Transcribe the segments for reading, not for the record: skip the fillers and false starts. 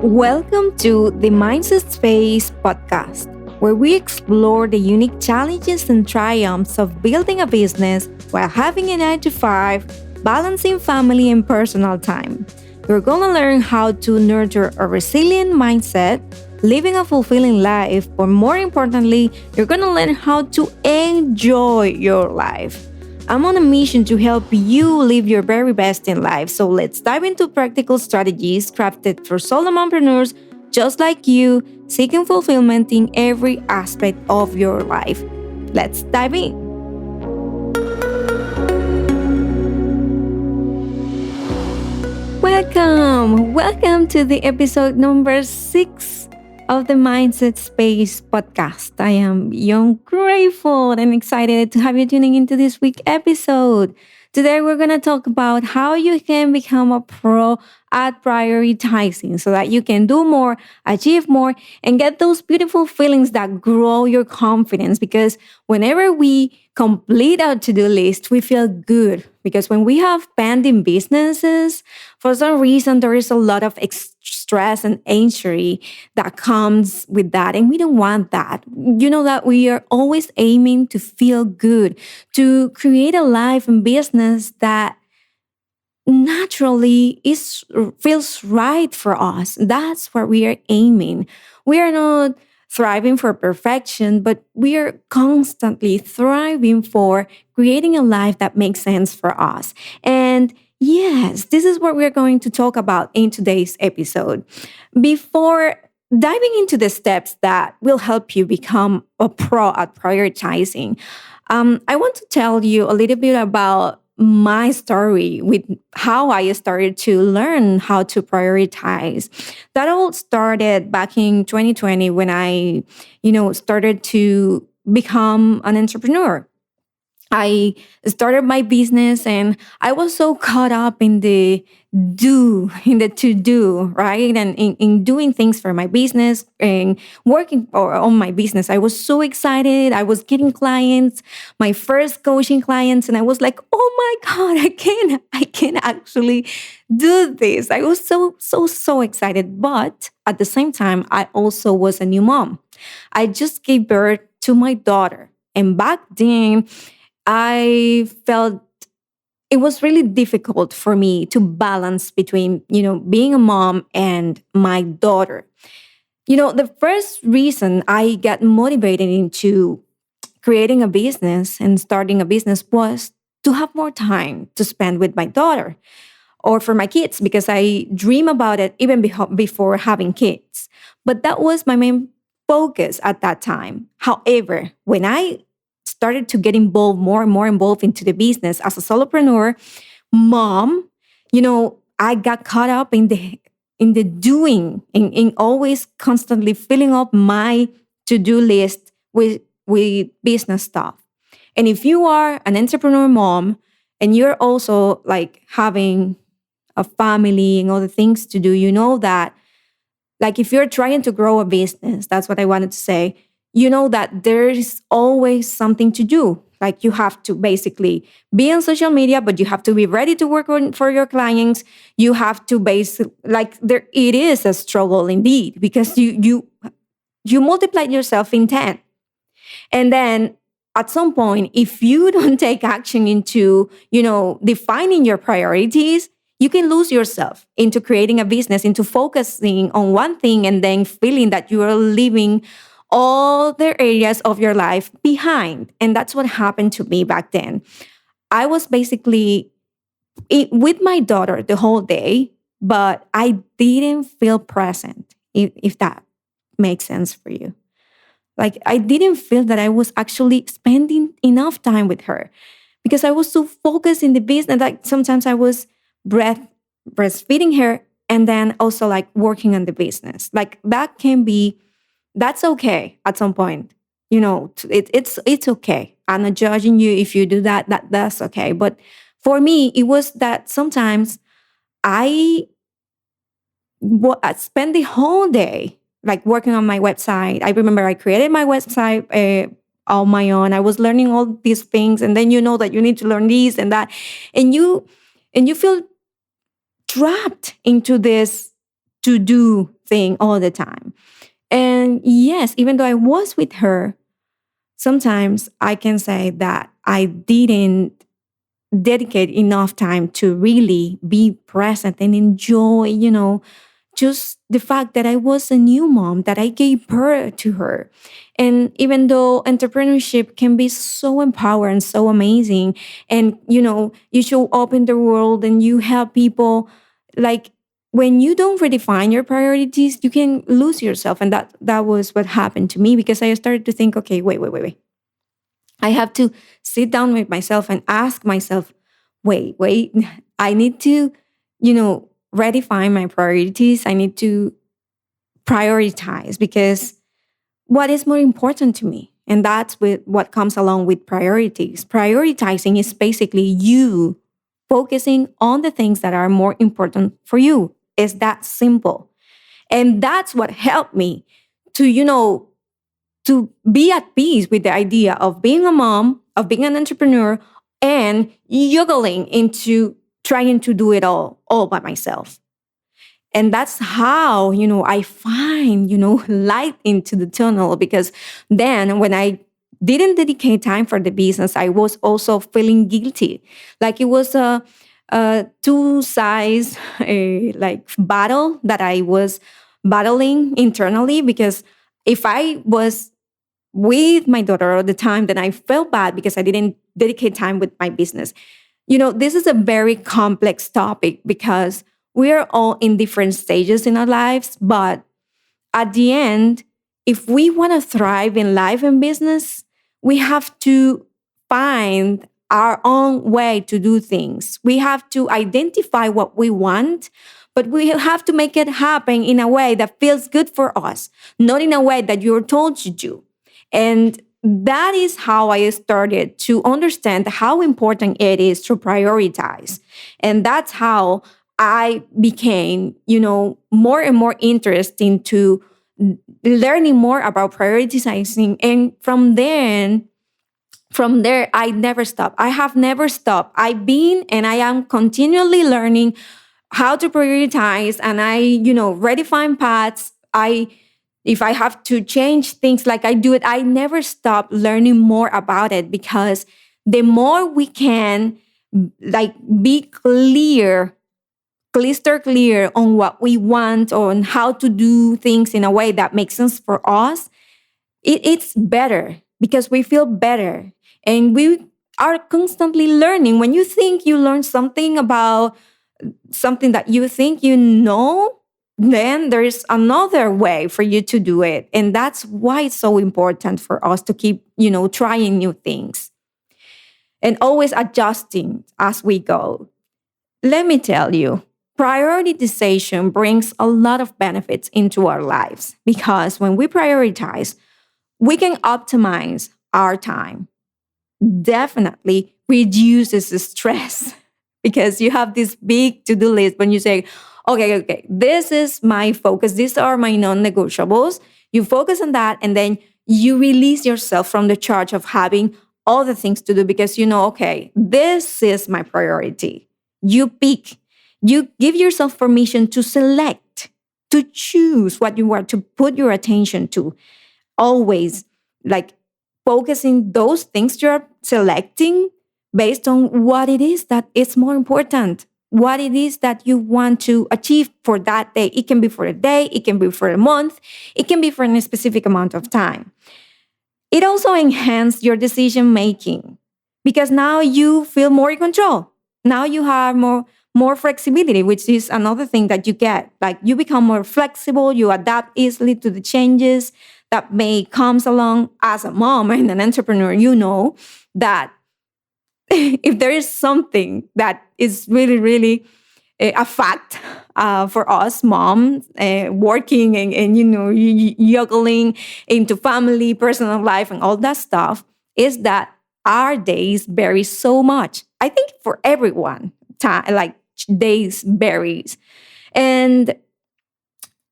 Welcome to the Mindset Space podcast, where we explore the unique challenges and triumphs of building a business while having a 9 to 5, balancing family and personal time. You're going to learn how to nurture a resilient mindset, living a fulfilling life, but more importantly, you're going to learn how to enjoy your life. I'm on a mission to help you live your very best in life. So let's dive into practical strategies crafted for solo mompreneurs just like you, seeking fulfillment in every aspect of your life. Let's dive in. Welcome to the episode number 6 of the Mindset Space podcast. I am beyond grateful and excited to have you tuning into this week's episode. Today, we're going to talk about how you can become a pro at prioritizing so that you can do more, achieve more, and get those beautiful feelings that grow your confidence. Because whenever we complete our to-do list, we feel good. Because when we have pending businesses, for some reason, there is a lot of stress and anxiety that comes with that. And we don't want that. You know that we are always aiming to feel good, to create a life and business that naturally feels right for us. That's what we are aiming. We are not thriving for perfection, but we are constantly thriving for creating a life that makes sense for us. And yes, this is what we're going to talk about in today's episode. Before diving into the steps that will help you become a pro at prioritizing, I want to tell you a little bit about my story with how I started to learn how to prioritize. That all started back in 2020 when I, started to become an entrepreneur. I started my business and I was so caught up in the to do, right? And in doing things for my business and working on my business. I was so excited. I was getting clients, my first coaching clients, and I was like, oh my God, I can actually do this. I was so excited. But at the same time, I also was a new mom. I just gave birth to my daughter. And back then, I felt it was really difficult for me to balance between, being a mom and my daughter. The first reason I got motivated into creating a business and starting a business was to have more time to spend with my daughter or for my kids, because I dream about it even before having kids. But that was my main focus at that time. However, when I started to get involved, more and more involved into the business as a solopreneur mom, I got caught up in the doing, in always constantly filling up my to-do list with business stuff. And if you are an entrepreneur mom and you're also like having a family and other things to do, you know that, like, if you're trying to grow a business, that's what I wanted to say, you know that there's always something to do. Like, you have to basically be on social media, but you have to be ready to work for your clients. You have to it is a struggle indeed, because you multiply yourself in 10. And then at some point, if you don't take action into, defining your priorities, you can lose yourself into creating a business, into focusing on one thing and then feeling that you are leaving all the areas of your life behind. And that's what happened to me back then. I was basically with my daughter the whole day, but I didn't feel present, if that makes sense for you. Like, I didn't feel that I was actually spending enough time with her because I was so focused in the business. Like, sometimes I was breastfeeding her and then also like working on the business. Like, that's okay at some point. It's okay. I'm not judging you if you do that. That's okay. But for me, it was that sometimes I spend the whole day like working on my website. I remember I created my website on my own. I was learning all these things, and then that you need to learn this and that, and you feel trapped into this to do thing all the time. And yes, even though I was with her, sometimes I can say that I didn't dedicate enough time to really be present and enjoy, just the fact that I was a new mom, that I gave birth to her. And even though entrepreneurship can be so empowering, so amazing, and you show up in the world and you help people, like when you don't redefine your priorities, you can lose yourself. And that was what happened to me, because I started to think, okay, wait. I have to sit down with myself and ask myself, wait, I need to, redefine my priorities. I need to prioritize, because what is more important to me? And that's what comes along with priorities. Prioritizing is basically you focusing on the things that are more important for you. It's that simple. And that's what helped me to, to be at peace with the idea of being a mom, of being an entrepreneur, and juggling into trying to do it all by myself. And that's how, I find, light into the tunnel, because then when I didn't dedicate time for the business, I was also feeling guilty. Like it was a two sides like battle that I was battling internally, because if I was with my daughter all the time, then I felt bad because I didn't dedicate time with my business. This is a very complex topic, because we are all in different stages in our lives. But at the end, if we want to thrive in life and business, we have to find our own way to do things. We have to identify what we want, but we have to make it happen in a way that feels good for us, not in a way that you're told to do. And that is how I started to understand how important it is to prioritize. And that's how I became, more and more interested into learning more about prioritizing. And from there, I never stopped. I have never stopped. I've been and I am continually learning how to prioritize, and I, redefine paths. If I have to change things, like I do it, I never stop learning more about it, because the more we can like be crystal clear on what we want, on how to do things in a way that makes sense for us, it's better, because we feel better and we are constantly learning. When you think you learn something about something that you think then there's another way for you to do it. And that's why it's so important for us to keep, trying new things and always adjusting as we go. Let me tell you, prioritization brings a lot of benefits into our lives, because when we prioritize, we can optimize our time. Definitely reduces the stress, because you have this big to-do list. When you say, okay, this is my focus, these are my non-negotiables, you focus on that, and then you release yourself from the charge of having all the things to do, because okay, this is my priority. You pick, you give yourself permission to select, to choose what you want to put your attention to. Always like focusing those things you're selecting based on what it is that is more important, what it is that you want to achieve for that day. It can be for a day, it can be for a month, it can be for a specific amount of time. It also enhances your decision making, because now you feel more in control. Now you have more flexibility, which is another thing that you get. Like you become more flexible, you adapt easily to the changes that may comes along as a mom and an entrepreneur. You know that if there is something that is really, really a fact for us moms working and juggling into family, personal life, and all that stuff, is that our days vary so much. I think for everyone, like days varies. And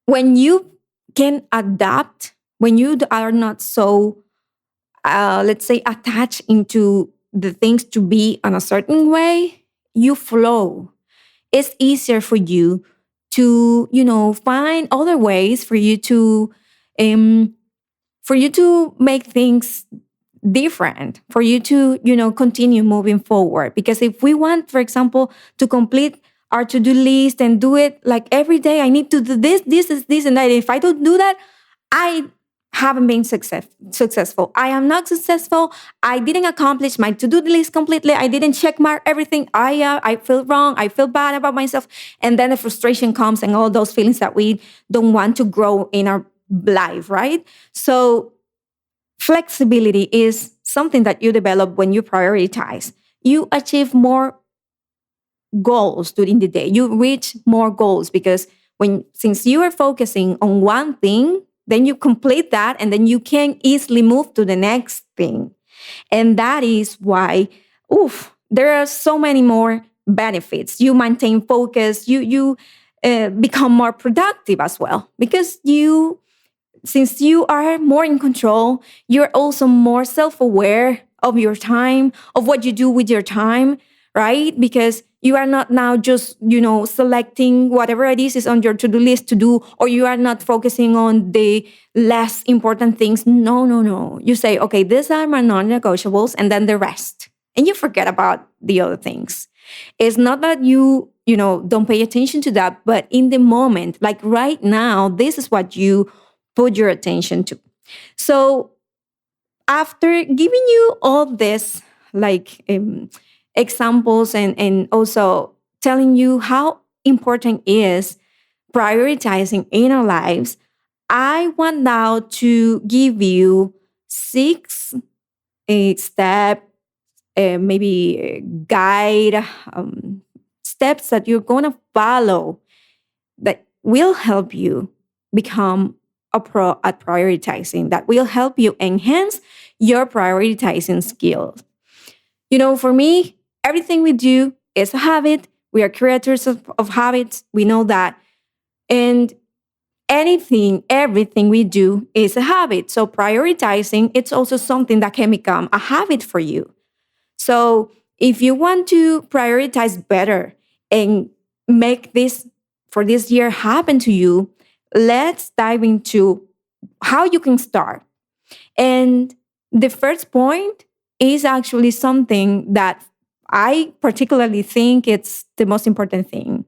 when you can adapt, when you are not so, let's say, attached into the things to be on a certain way, you flow. It's easier for you to, find other ways um, for you to make things different, for you to, continue moving forward. Because if we want, for example, to complete our to-do list and do it like every day, I need to do this, and that. If I don't do that, I haven't been successful. I am not successful. I didn't accomplish my to-do list completely. I didn't check mark everything. I feel wrong. I feel bad about myself. And then the frustration comes and all those feelings that we don't want to grow in our life, right? So flexibility is something that you develop when you prioritize. You achieve more goals during the day. You reach more goals because since you are focusing on one thing, then you complete that and then you can easily move to the next thing. And that is why, there are so many more benefits. You maintain focus, you become more productive as well because since you are more in control, you're also more self-aware of your time, of what you do with your time, right? Because you are not now just, selecting whatever it is on your to-do list to do, or you are not focusing on the less important things. No, no, no. You say, okay, these are my non-negotiables, and then the rest. And you forget about the other things. It's not that don't pay attention to that, but in the moment, like right now, this is what you put your attention to. So after giving you all this, like examples and also telling you how important is prioritizing in our lives, I want now to give you 6 step, maybe guide steps that you're going to follow that will help you become a pro at prioritizing, that will help you enhance your prioritizing skills. For me, everything we do is a habit. We are creators of habits. We know that. And everything we do is a habit. So prioritizing, it's also something that can become a habit for you. So if you want to prioritize better and make this for this year happen to you, let's dive into how you can start. And the first point is actually something that I particularly think it's the most important thing.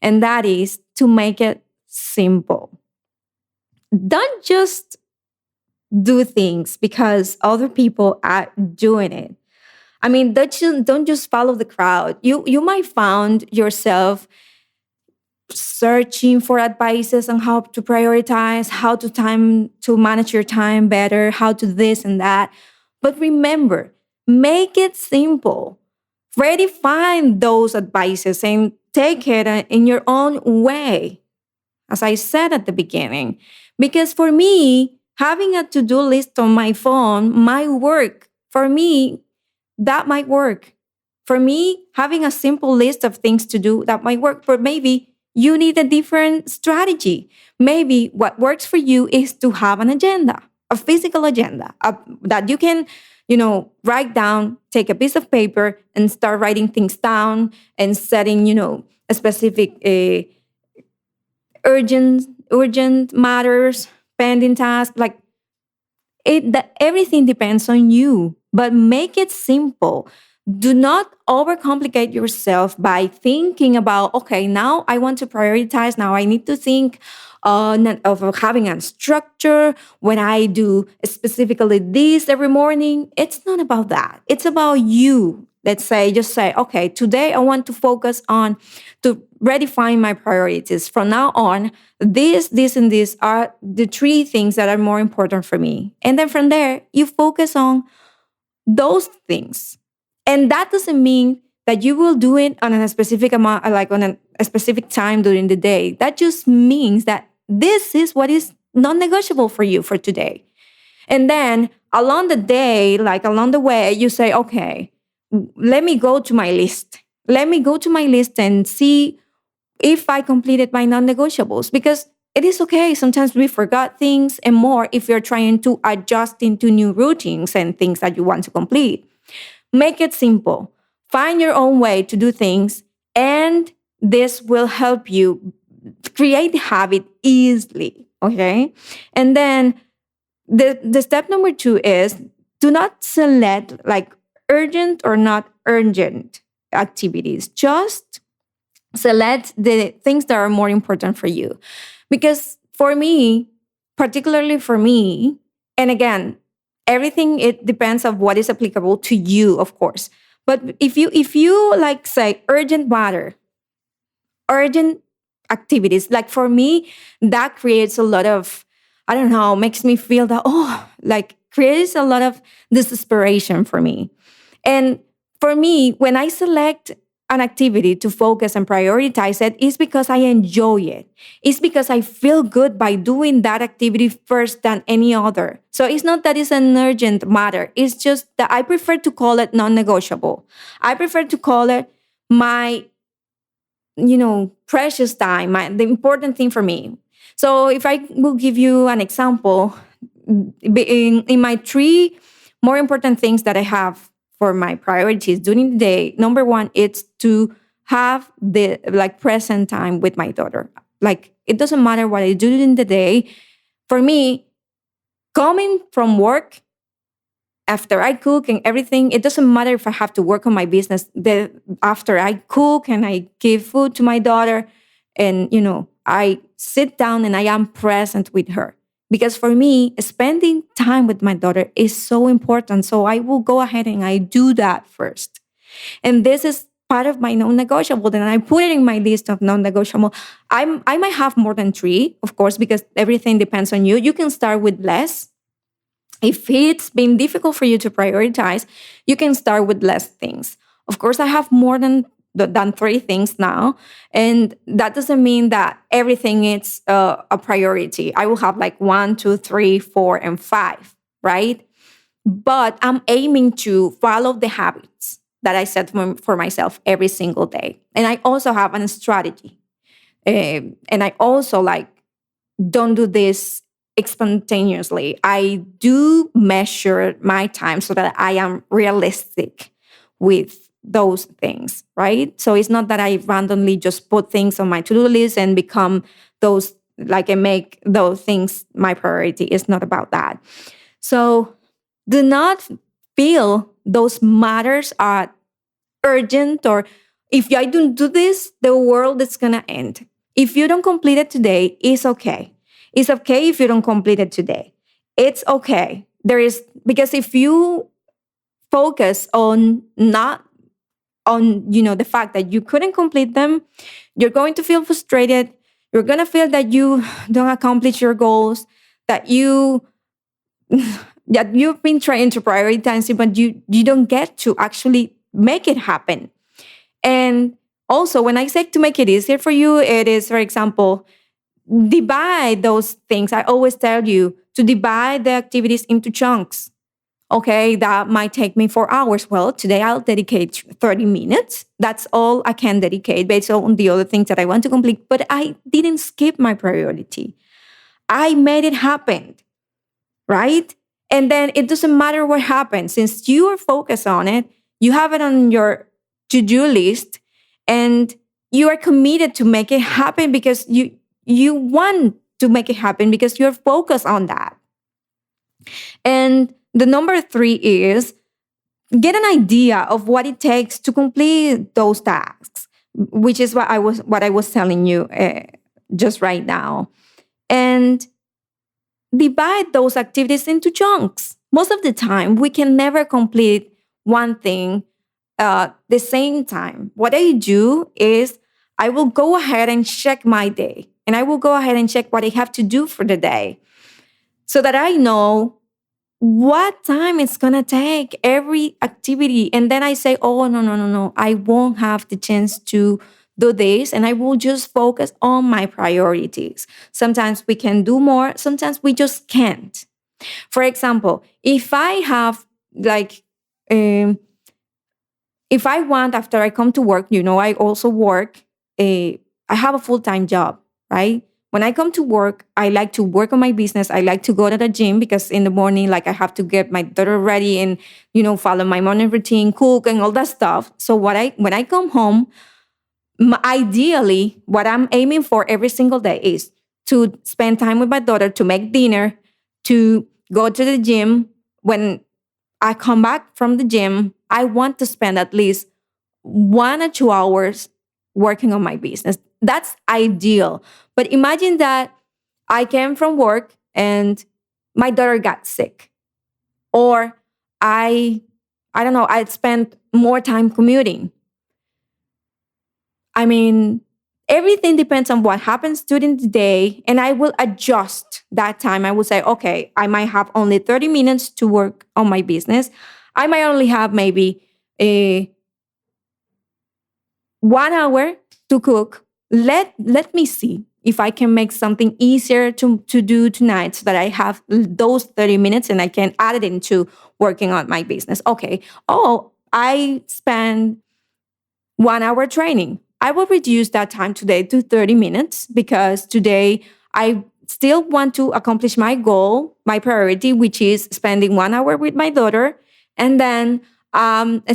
And that is to make it simple. Don't just do things because other people are doing it. I mean, don't just follow the crowd. You might find yourself searching for advices on how to prioritize, how to manage your time better, how to this and that. But remember, make it simple. Redefine those advices and take it in your own way, as I said at the beginning. Because for me, having a to-do list on my phone might work. For me, that might work. For me, having a simple list of things to do, that might work. But maybe you need a different strategy. Maybe what works for you is to have an agenda, a physical agenda that you can, write down, take a piece of paper and start writing things down and setting, a specific urgent matters, pending tasks. Like everything depends on you, but make it simple. Do not overcomplicate yourself by thinking about, okay, now I want to prioritize. Now I need to think of having a structure when I do specifically this every morning. It's not about that. It's about you. Let's say, just say, okay, today I want to focus on to redefine my priorities. From now on, this, and this are the 3 things that are more important for me. And then from there, you focus on those things. And that doesn't mean that you will do it on a specific amount, like on a specific time during the day. That just means that this is what is non-negotiable for you for today. And then along the day, like along the way, you say, okay, let me go to my list. Let me go to my list and see if I completed my non-negotiables. Because it is okay. Sometimes we forgot things and more if you're trying to adjust into new routines and things that you want to complete. Make it simple. Find your own way to do things, and this will help you create the habit easily. Okay. And then the step number two is do not select like urgent or not urgent activities. Just select the things that are more important for you. Because for me, particularly for me, and again, everything it depends on what is applicable to you, of course. But if you like say urgent matter, urgent activities, like for me, that creates a lot of, I don't know, makes me feel that, oh, like creates a lot of desperation for me. And for me, when I select an activity to focus and prioritize it, is because I enjoy it. It's because I feel good by doing that activity first than any other. So it's not that it's an urgent matter. It's just that I prefer to call it non-negotiable. I prefer to call it my, precious time, the important thing for me. So if I will give you an example, in my three more important things that I have for my priorities during the day, number one, it's to have the like present time with my daughter. Like it doesn't matter what I do in the day. For me, coming from work, after I cook and everything, it doesn't matter if I have to work on my business. After I cook and I give food to my daughter, and I sit down and I am present with her. Because for me, spending time with my daughter is so important. So I will go ahead and I do that first. And this is part of my non-negotiable. Then I put it in my list of non-negotiable. I might have more than three, of course, because everything depends on you. You can start with less. If it's been difficult for you to prioritize, you can start with less things. Of course, I have more than three things now. And that doesn't mean that everything is a priority. I will have like 1, 2, 3, 4, and 5, right? But I'm aiming to follow the habits that I set for myself every single day. And I also have a strategy. And I also don't do this spontaneously. I do measure my time so that I am realistic with those things, right? So it's not that I randomly just put things on my to-do list and become those, like I make those things my priority. It's not about that. So do not feel those matters are urgent, or if I don't do this, the world is going to end. If you don't complete it today, it's okay. It's okay if you don't complete it today. It's okay. Because if you focus on not on, the fact that you couldn't complete them, you're going to feel frustrated. You're going to feel that you don't accomplish your goals, that that you've been trying to prioritize it, but you don't get to actually make it happen. And also, when I say to make it easier for you, it is, for example, divide those things. I always tell you to divide the activities into chunks. Okay, that might take me 4 hours. Well, today I'll dedicate 30 minutes. That's all I can dedicate based on the other things that I want to complete. But I didn't skip my priority. I made it happen, right? And then it doesn't matter what happens. Since you are focused on it, you have it on your to-do list, and you are committed to make it happen because you want to make it happen because you're focused on that. And the number 3 is get an idea of what it takes to complete those tasks, which is what I was telling you just right now. And divide those activities into chunks. Most of the time, we can never complete one thing the same time. What I do is I will go ahead and check my day, and I will go ahead and check what I have to do for the day so that I know what time it's going to take every activity. And then I say, oh, no. I won't have the chance to do this, and I will just focus on my priorities. Sometimes we can do more. Sometimes we just can't. For example, if I have if I want, after I come to work, I also work, I have a full-time job, right? When I come to work, I like to work on my business. I like to go to the gym because in the morning, I have to get my daughter ready and, follow my morning routine, cook and all that stuff. So when I come home, Ideally, what I'm aiming for every single day is to spend time with my daughter, to make dinner, to go to the gym. When I come back from the gym, I want to spend at least 1 or 2 hours working on my business. That's ideal. But imagine that I came from work and my daughter got sick, or I I don't know, I spent more time commuting. I mean, everything depends on what happens during the day, and I will adjust that time. I will say, okay, I might have only 30 minutes to work on my business. I might only have maybe a 1 hour to cook. Let me see if I can make something easier to do tonight so that I have those 30 minutes and I can add it into working on my business. Okay. Oh, I spend 1 hour training. I will reduce that time today to 30 minutes because today I still want to accomplish my goal, my priority, which is spending 1 hour with my daughter, and then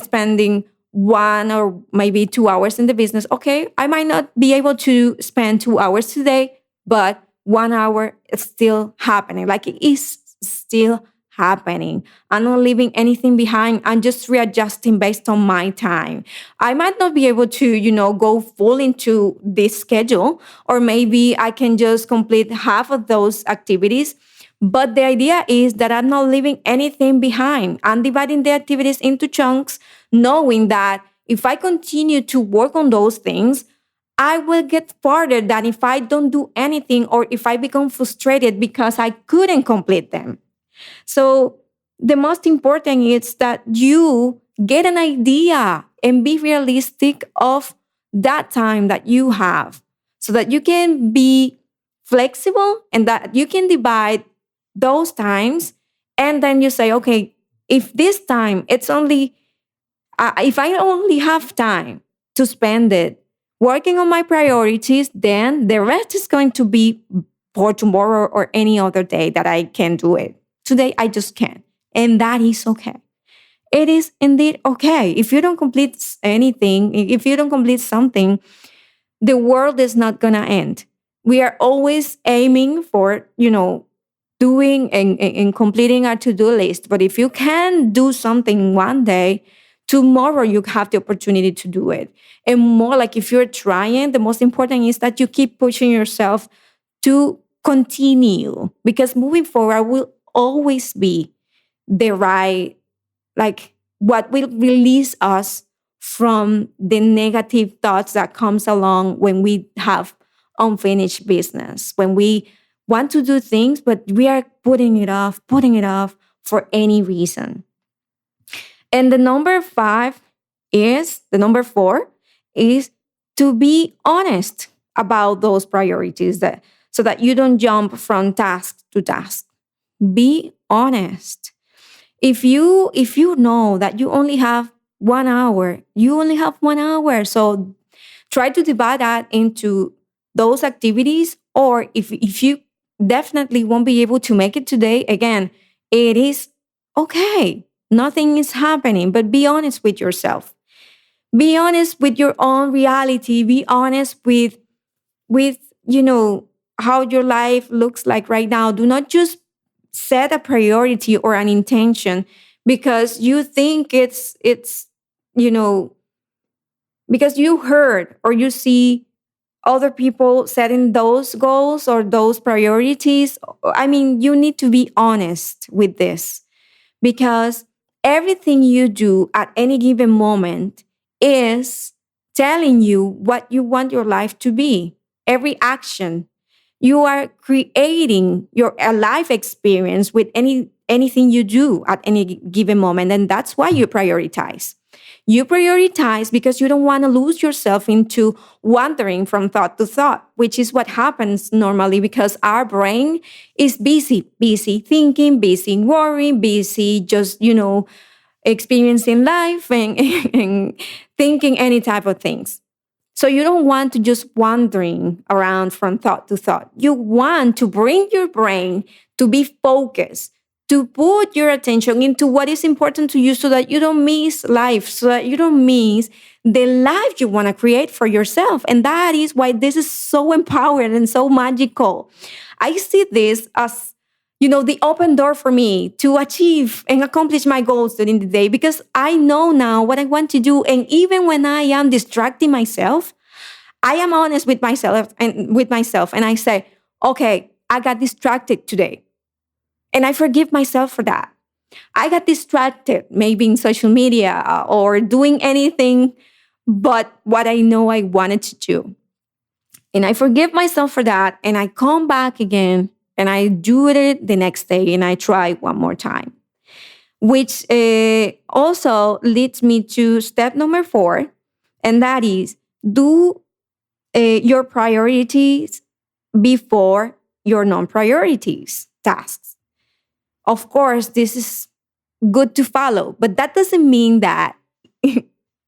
spending 1 or maybe 2 hours in the business. Okay, I might not be able to spend 2 hours today, but 1 hour is still happening. Like it is still happening. I'm not leaving anything behind. I'm just readjusting based on my time. I might not be able to, go full into this schedule, or maybe I can just complete half of those activities. But the idea is that I'm not leaving anything behind. I'm dividing the activities into chunks, knowing that if I continue to work on those things, I will get farther than if I don't do anything or if I become frustrated because I couldn't complete them. So the most important is that you get an idea and be realistic of that time that you have so that you can be flexible and that you can divide those times. And then you say, okay, if this time it's only, if I only have time to spend it working on my priorities, then the rest is going to be for tomorrow or any other day that I can do it. Today, I just can't. And that is okay. It is indeed okay. If you don't complete anything, if you don't complete something, the world is not going to end. We are always aiming for, doing and completing our to-do list. But if you can do something one day, tomorrow you have the opportunity to do it. And more like if you're trying, the most important is that you keep pushing yourself to continue, because moving forward will always be the right, like what will release us from the negative thoughts that comes along when we have unfinished business, when we want to do things but we are putting it off for any reason. And the number 4 is to be honest about those priorities, that so that you don't jump from task to task. Be honest. If you know that you only have 1 hour, you only have 1 hour. So try to divide that into those activities. Or if you definitely won't be able to make it today, again, it is okay. Nothing is happening, but be honest with yourself. Be honest with your own reality. Be honest with how your life looks like right now. Do not just set a priority or an intention because you think it's you know because you heard or you see other people setting those goals or those priorities. I mean, you need to be honest with this, because everything you do at any given moment is telling you what you want your life to be. Every action, you are creating your a life experience with anything you do at any given moment, and that's why you prioritize. You prioritize because you don't want to lose yourself into wandering from thought to thought, which is what happens normally because our brain is busy thinking, busy worrying, busy just, experiencing life and, and thinking any type of things. So you don't want to just wandering around from thought to thought. You want to bring your brain to be focused, to put your attention into what is important to you so that you don't miss life, so that you don't miss the life you want to create for yourself. And that is why this is so empowering and so magical. I see this as, the open door for me to achieve and accomplish my goals during the day because I know now what I want to do. And even when I am distracting myself, I am honest with myself and I say, okay, I got distracted today. And I forgive myself for that. I got distracted, maybe in social media or doing anything but what I know I wanted to do. And I forgive myself for that. And I come back again and I do it the next day and I try one more time, which also leads me to step number 4. And that is do your priorities before your non-priorities tasks. Of course, this is good to follow, but that doesn't mean that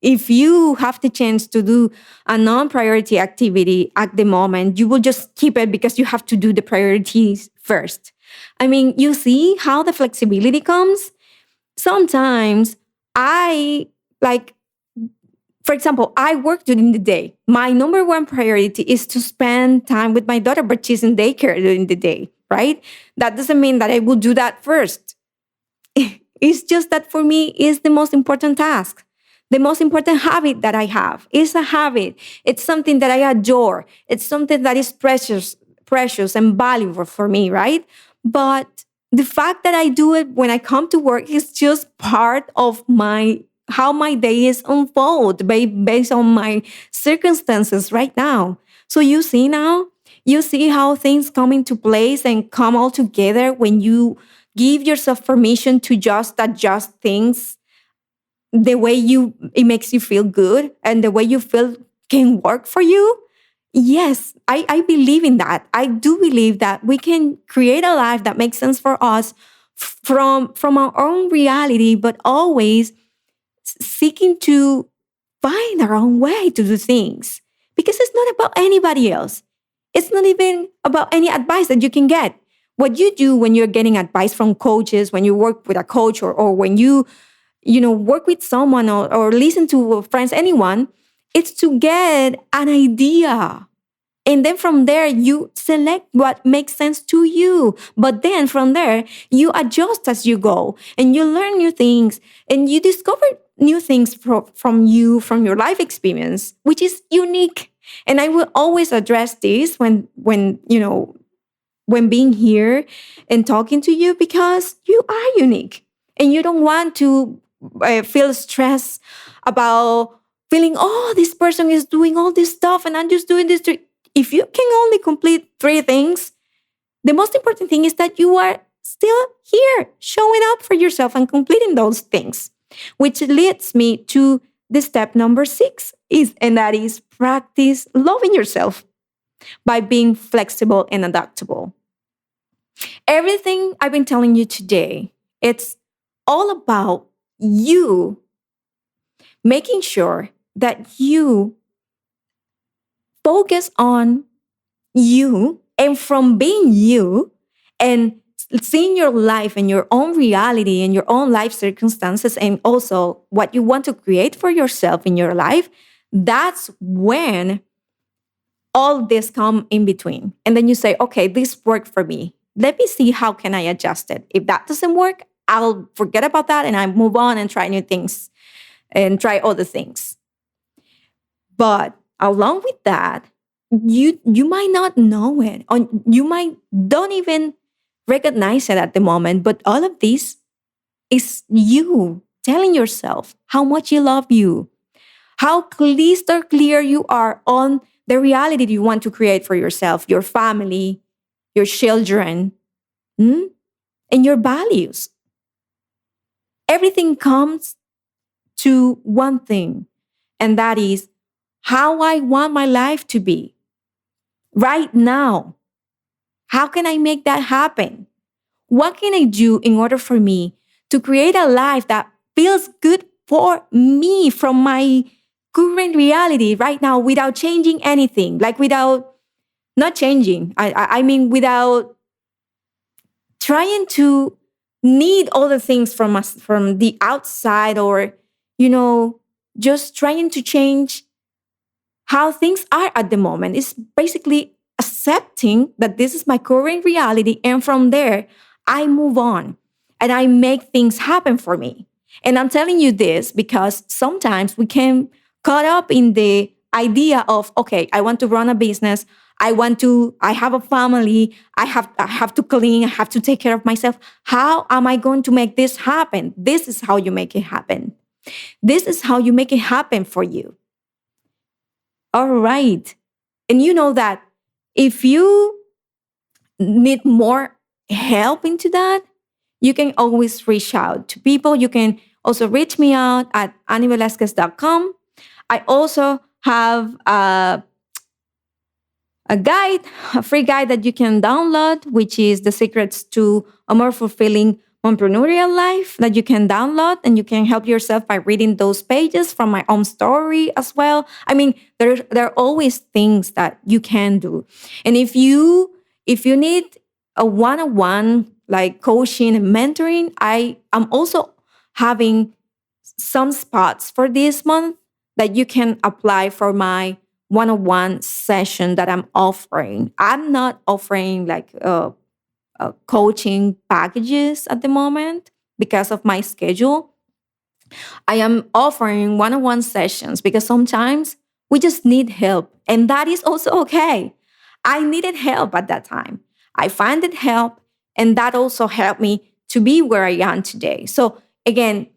if you have the chance to do a non-priority activity at the moment, you will just keep it because you have to do the priorities first. I mean, you see how the flexibility comes? Sometimes for example, I work during the day. My number one priority is to spend time with my daughter, but she's in daycare during the day, right? That doesn't mean that I will do that first. It's just that for me, it's the most important task. The most important habit that I have is a habit. It's something that I adore. It's something that is precious and valuable for me, right? But the fact that I do it when I come to work is just part of how my day is unfold based on my circumstances right now. So you see how things come into place and come all together when you give yourself permission to just adjust things the way it makes you feel good and the way you feel can work for you. Yes, I believe in that. I do believe that we can create a life that makes sense for us from our own reality, but always seeking to find our own way to do things. Because it's not about anybody else. It's not even about any advice that you can get. What you do when you're getting advice from coaches, when you work with a coach or when you work with someone or listen to friends, anyone, it's to get an idea. And then from there, you select what makes sense to you. But then from there, you adjust as you go and you learn new things and you discover new things from your life experience, which is unique. And I will always address this when being here and talking to you because you are unique and you don't want to feel stressed about feeling, oh, this person is doing all this stuff and I'm just doing this. If you can only complete 3 things, the most important thing is that you are still here, showing up for yourself and completing those things, which leads me to the step number 6, and that is practice loving yourself by being flexible and adaptable. Everything I've been telling you today, it's all about you making sure that you focus on you and from being you and seeing your life and your own reality and your own life circumstances and also what you want to create for yourself in your life, that's when all this come in between. And then you say, okay, this worked for me. Let me see how can I adjust it. If that doesn't work, I'll forget about that and I move on and try new things and try other things. But along with that, you might not know it or you might don't even recognize it at the moment. But all of this is you telling yourself how much you love you, how crystal clear you are on the reality you want to create for yourself, your family, your children, and your values. Everything comes to one thing, and that is how I want my life to be right now. How can I make that happen? What can I do in order for me to create a life that feels good for me from my current reality right now without changing anything? Like not changing. I mean, without trying to need all the things from us from the outside, or just trying to change how things are at the moment. It's basically accepting that this is my current reality, and from there I move on and I make things happen for me. And I'm telling you this because sometimes we can caught up in the idea of, okay, I want to run a business. I have a family. I have to clean. I have to take care of myself. How am I going to make this happen? This is how you make it happen. This is how you make it happen for you. All right. And you know that if you need more help into that, you can always reach out to people. You can also reach me out at anivelasquez.com. I also have a guide, a free guide that you can download, which is The Secrets to a More Fulfilling Entrepreneurial Life, that you can download, and you can help yourself by reading those pages from my own story as well. I mean, there are always things that you can do. And if you need a one-on-one like coaching and mentoring, I am also having some spots for this month that you can apply for my one-on-one session that I'm offering. I'm not offering like coaching packages at the moment because of my schedule. I am offering one-on-one sessions because sometimes we just need help, and that is also okay. I needed help at that time. I found it help, and that also helped me to be where I am today. So again,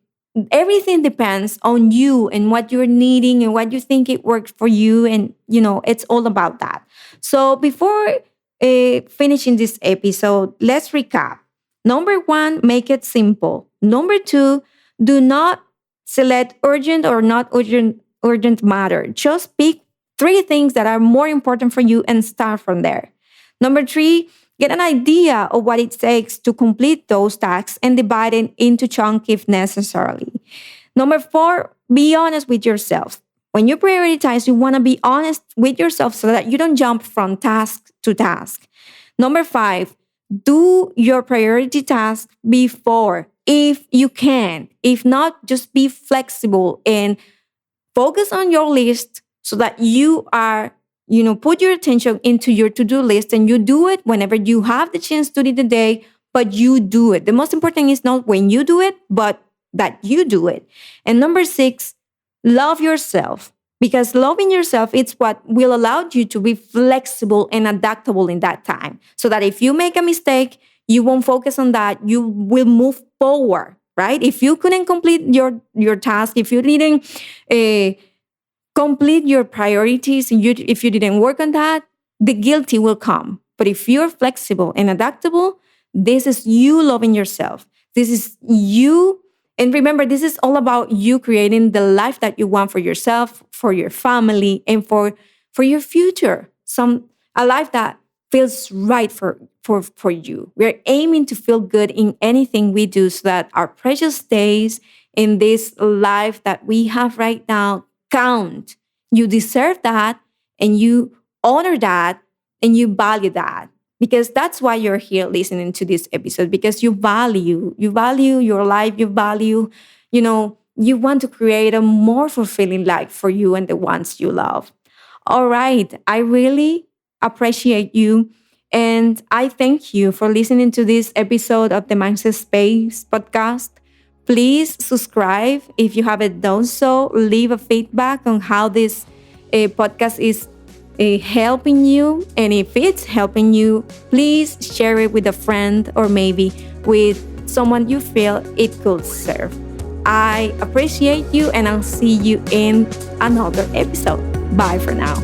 everything depends on you and what you're needing and what you think it works for you. And, it's all about that. So before finishing this episode, let's recap. Number 1, make it simple. Number 2, do not select urgent or not urgent matter. Just pick 3 things that are more important for you and start from there. Number 3, get an idea of what it takes to complete those tasks and divide it into chunks if necessary. Number 4, be honest with yourself. When you prioritize, you want to be honest with yourself so that you don't jump from task to task. Number 5, do your priority task before, if you can. If not, just be flexible and focus on your list so that you are put your attention into your to-do list, and you do it whenever you have the chance during the day, but you do it. The most important is not when you do it, but that you do it. And number 6, love yourself, because loving yourself is what will allow you to be flexible and adaptable in that time. So that if you make a mistake, you won't focus on that. You will move forward, right? If you couldn't complete your task, if you didn't complete your priorities, and if you didn't work on that, the guilty will come. But if you're flexible and adaptable, this is you loving yourself. This is you. And remember, this is all about you creating the life that you want for yourself, for your family, and for your future. A life that feels right for you. We're aiming to feel good in anything we do so that our precious days in this life that we have right now count. You deserve that, and you honor that, and you value that, because that's why you're here listening to this episode, because you value your life. You value, you want to create a more fulfilling life for you and the ones you love. All right. I really appreciate you. And I thank you for listening to this episode of the Mindset Space podcast. Please subscribe if you haven't done so. Leave a feedback on how this podcast is helping you. And if it's helping you, please share it with a friend or maybe with someone you feel it could serve. I appreciate you, and I'll see you in another episode. Bye for now.